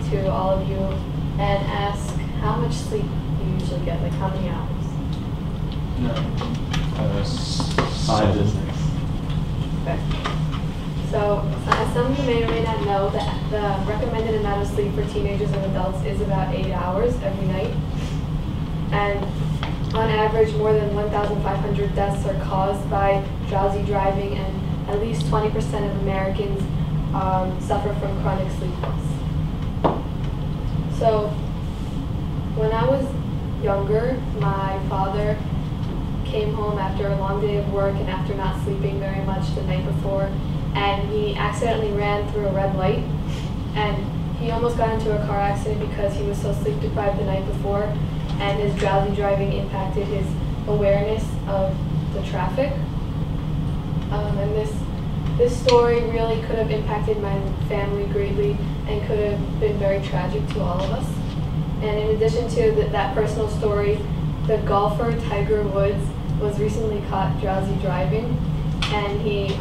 to all of you and ask how much sleep you usually get, like how many hours? No. 5 to 6. Okay. So, as some of you may or may not know, that the recommended amount of sleep for teenagers and adults is about 8 hours every night. And on average, more than 1,500 deaths are caused by drowsy driving, and at least 20% of Americans suffer from chronic sleep loss. So, when I was younger, my father came home after a long day of work and after not sleeping very much the night before, and he accidentally ran through a red light, and he almost got into a car accident because he was so sleep deprived the night before, and his drowsy driving impacted his awareness of the traffic. And this story really could have impacted my family greatly and could have been very tragic to all of us. And in addition to that personal story, the golfer Tiger Woods was recently caught drowsy driving, and he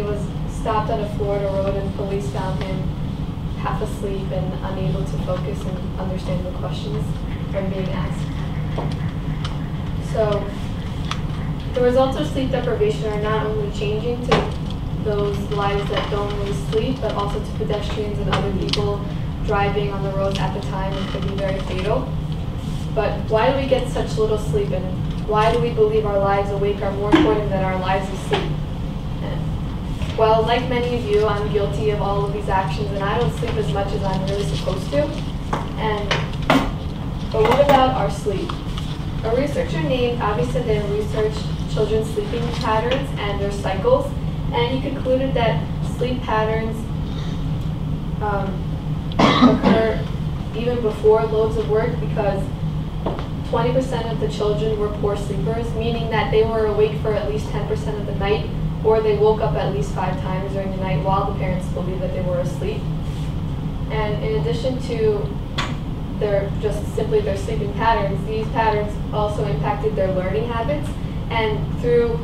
was stopped on a Florida road, and police found him half asleep and unable to focus and understand the questions when being asked. So the results of sleep deprivation are not only changing to those lives that don't really sleep, but also to pedestrians and other people driving on the roads at the time, and could be very fatal. But why do we get such little sleep, and why do we believe our lives awake are more important than our lives asleep? Well, like many of you, I'm guilty of all of these actions, and I don't sleep as much as I'm really supposed to. But what about our sleep? A researcher named Avisadeh researched children's sleeping patterns and their cycles, and he concluded that sleep patterns occur even before loads of work, because 20% of the children were poor sleepers, meaning that they were awake for at least 10% of the night, or they woke up at least 5 times during the night while the parents believed that they were asleep. And in addition to their sleeping patterns, these patterns also impacted their learning habits. And through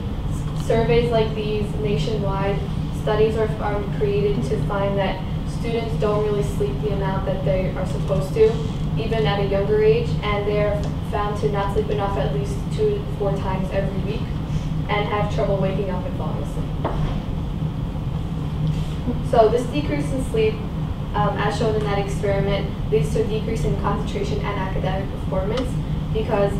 surveys like these nationwide, studies are created to find that students don't really sleep the amount that they are supposed to, even at a younger age, and they're found to not sleep enough at least 2 to 4 times every week, and have trouble waking up and falling asleep. So this decrease in sleep, as shown in that experiment, leads to a decrease in concentration and academic performance, because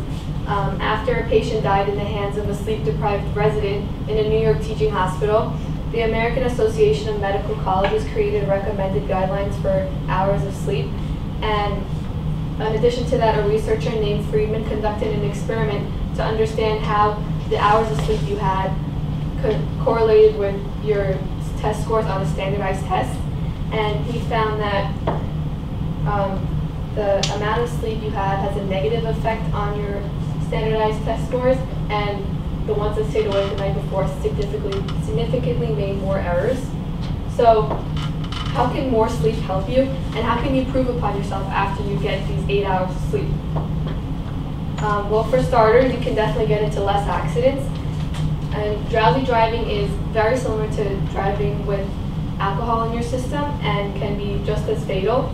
after a patient died in the hands of a sleep-deprived resident in a New York teaching hospital, the American Association of Medical Colleges created recommended guidelines for hours of sleep. And in addition to that, a researcher named Friedman conducted an experiment to understand how the hours of sleep you had correlated with your test scores on a standardized test. And he found that the amount of sleep you had has a negative effect on your standardized test scores, and the ones that stayed awake the night before significantly made more errors. So how can more sleep help you, and how can you improve upon yourself after you get these 8 hours of sleep? Well, for starters, you can definitely get into less accidents. And drowsy driving is very similar to driving with alcohol in your system and can be just as fatal.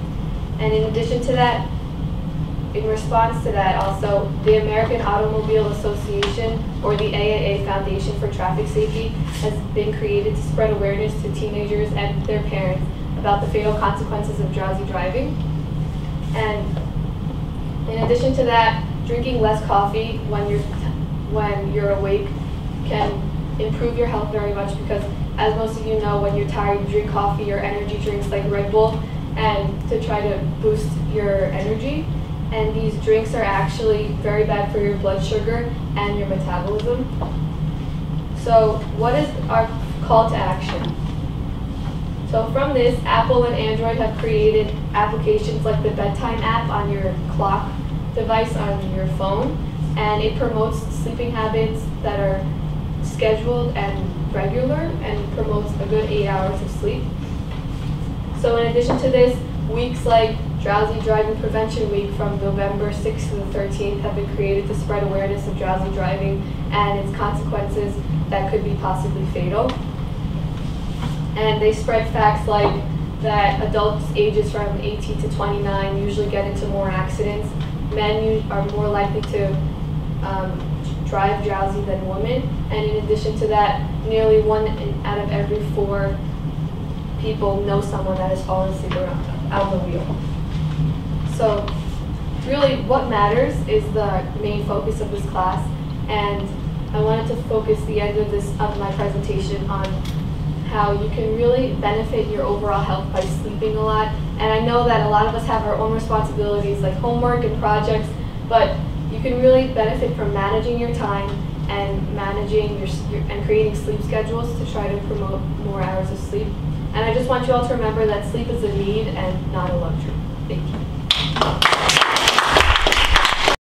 And in addition to that, in response to that also, the American Automobile Association, or the AAA Foundation for Traffic Safety, has been created to spread awareness to teenagers and their parents about the fatal consequences of drowsy driving. And in addition to that, drinking less coffee when you're awake can improve your health very much, because as most of you know, when you're tired, you drink coffee or energy drinks like Red Bull, and to try to boost your energy. And these drinks are actually very bad for your blood sugar and your metabolism. So what is our call to action? So from this, Apple and Android have created applications like the bedtime app on your clock device on your phone, and it promotes sleeping habits that are scheduled and regular, and promotes a good 8 hours of sleep. So in addition to this, weeks like Drowsy Driving Prevention Week from November 6th to the 13th have been created to spread awareness of drowsy driving and its consequences that could be possibly fatal. And they spread facts like that adults ages from 18 to 29 usually get into more accidents. Men are more likely to drive drowsy than women, and in addition to that, nearly 1 out of every 4 people know someone that has fallen asleep out on the wheel. So really what matters is the main focus of this class, and I wanted to focus the end of my presentation on how you can really benefit your overall health by sleeping a lot. And I know that a lot of us have our own responsibilities like homework and projects, but you can really benefit from managing your time and managing and creating sleep schedules to try to promote more hours of sleep. And I just want you all to remember that sleep is a need and not a luxury. Thank you.